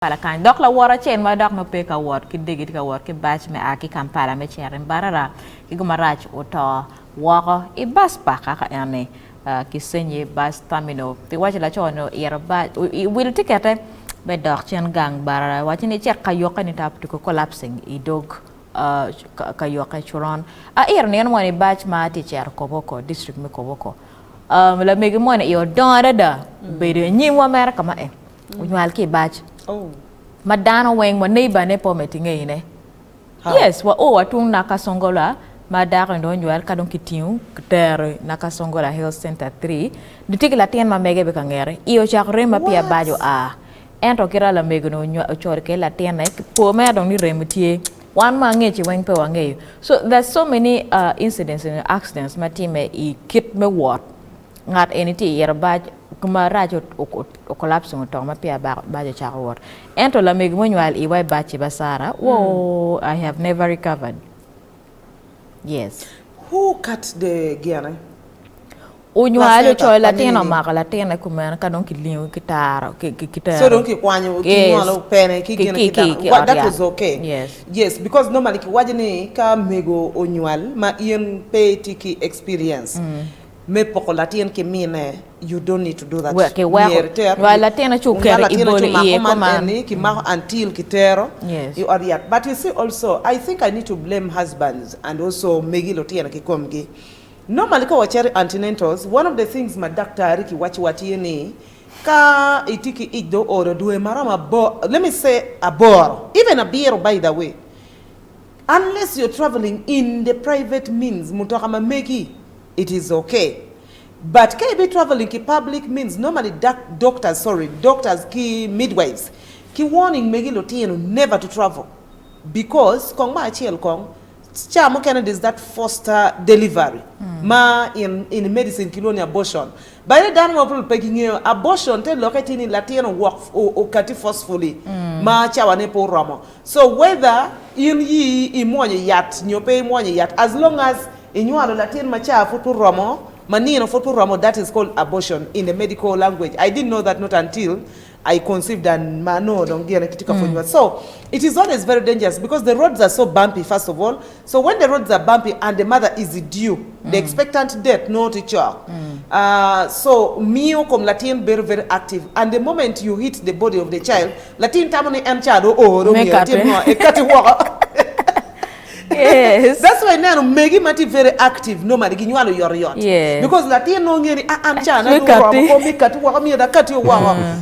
Kampala kan dok la wara chen ma dok no pe ka wot ki digi ka wot ki batch me aki Kampala me chen I Mbararar ki gumarach Otoo wako I bus pa ka ane I Kisenyi Bus Terminal ti wacha la chono yerba I will ticket be dok chen gang Mbararar wacha ni check kayoke ni tap to collapsing I dog kayoke churon a ne no ni batch ma ti cher Koboko district me Koboko la megi mo ne yo don da be de nyi mo mer kama unwal ki batch. Oh. Dano weng mo neighbor ne po metinge ne. Yes, wa atung nakasongola madaro ndo nywal kadon kitiu kter nakasongola Health Center 3 ditiki la tien ma mege be kangere iyo chakre ma pia bajo a ento kira la mege no chor ke la tien ne po me don ni remutie wan ma ngechi weng pe wange. So there's so many incidents and accidents ma time I kit me what ngat eniti yerba kuma rajo o collapse on tong ma pia bajo chakawot ento la mege mo nywal I wai bachi basara whoa I have never recovered. Yes. Who cut the gear? Unywalo choy latino maka latino kumana kadon kiliu kitaro kitaro. So don't keep one you pen kitaro. That was okay. Yes. Yes, because normally wajene ka mego onywal ma yen pay tiki experience. Me poko latien ke mine you don't need to do that. Okay, well latino chukere ibole iye komani ki ma until kitero. Yes. You are yet. But you see also I think I need to blame husbands and also megi lotiena ki komgi. Normally ka wachari antenatals one of the things ma doctor ki wachi ni ka itiki ido or do marama bo let me say a bor even a beer by the way unless you're traveling in the private means mutokama megi it is okay. But KB traveling ki public means normally doctors ki midwives ki warning megi lotieno never to travel because kong ma chiel kong chamo Canada is that foster delivery ma in medicine kiloni abortion by the Dano people peking abortion te locating in Latino work o kati forcefully ma chawa ne po ramo so whether in yi imonye yat nyope imonye yat as long as inyualo Latin macha futu ramo manino futu ramo that is called abortion in the medical language. I didn't know that not until I conceived and mano don't get kitika so it is always very dangerous because the roads are so bumpy first of all. So when the roads are bumpy and the mother is due the expectant death no teacher so mio come Latin very very active and the moment you hit the body of the child Latin tamone en child yes. That's why now Megi Mati very active no mari ginwalo yor yes. because Latin no ngeri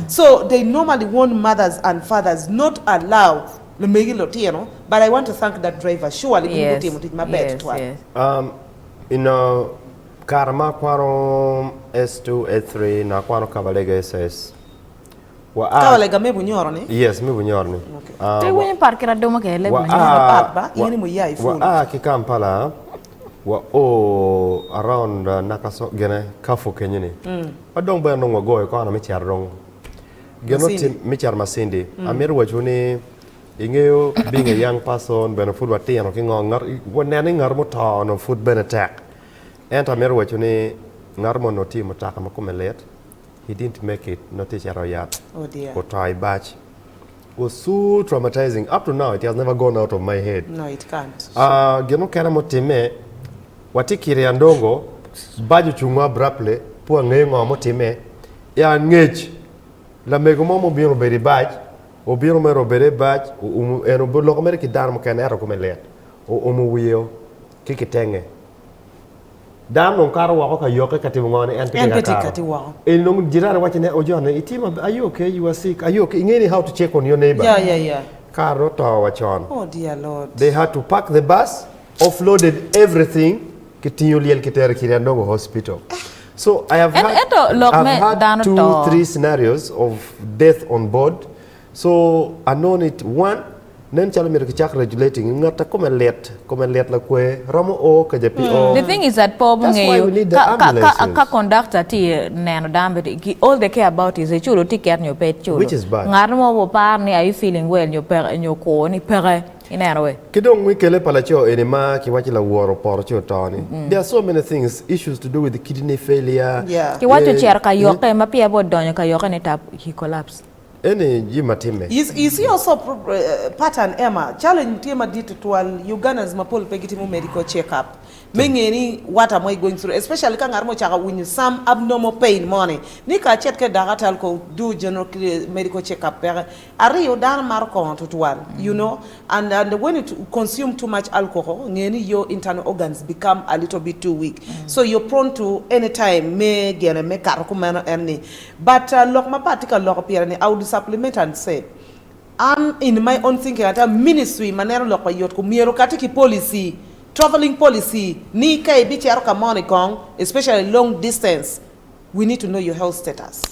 so they normally want mothers and fathers not allow the Megi Lotieno but I want to thank that driver surely yes. my bed yes. You know Karma Kwaro S2 S3 na Kwaro Kabalega SS Kawalega mebu nyoro ni? Yes, mebu nyoro ni. Te wenye parkira doma ke lebu yeni mu yai phone. Ki Kampala around nakaso gene kafu kenyini. Adong ba nong wagoy ko na michar rong. Geno michar masindi. Amiru wachuni ingeo being a young person ben food wati ano ki ngar wonani ngar mo ta no food ben attack. Enta amiru wachuni ngar mo no ti mo ta kama kumelet. He didn't make it, not teacher yet. Oh dear. Or try batch. It was so traumatizing. Up to now, it has never gone out of my head. No, it can't. Geno kana motime, watikiri andongo, baju chungwa abruptly, pua ngayon motime, ya ngej, la megumo biro beri batch, o biro mero beri batch, eno buloko meri kidar mo kana ero kumelet, o umuwiyo, kikitenge. Dano karo wako kayoke kati ngone entity kati wako. Nong jirani wache ne ojone itima are you okay you are sick are you okay ingeni how to check on your neighbor. Yeah. Karo to wachon. Oh dear Lord. They had to pack the bus, offloaded everything kitinyo liel kitere Kinonge hospital. So I have had 2-3 scenarios of death on board. So I know it one nen chalo mir kichak regulating ngata come let la kwe ramo o kajapi o. The thing is that problem ka conductor ti neno dambe all they care about is chulo ticket nyo pet chulo. Which is bad. Ngarmo wo par ni are you feeling well nyo ko ni pere inero we. Kidong wikele palacho enema kiwachi la woro porcho toni. There are so many things issues to do with the kidney failure. Yeah. Kiwacho cher kayoke mapia bo donyo kayoke ni tap he collapsed. Any jimatime. Is he also pattern Emma? Challenge tema ditwal Ugandans mapol pegitimu medical checkup. Mengeni what am I going through? Especially kang armo chaka when some abnormal pain money. Nika chet ke dagatal ko do general medical checkup. Ari yo dan marko tutwal, you know, and when you consume too much alcohol, ngeni your internal organs become a little bit too weak. So you're prone to anytime me gene me karakumano any. But look my particular lock appear I would supplement and say I'm in my own thinking at a ministry manero loka yot kumiro katiki policy, traveling policy, ni kai bichi aroka money kong, especially long distance. We need to know your health status.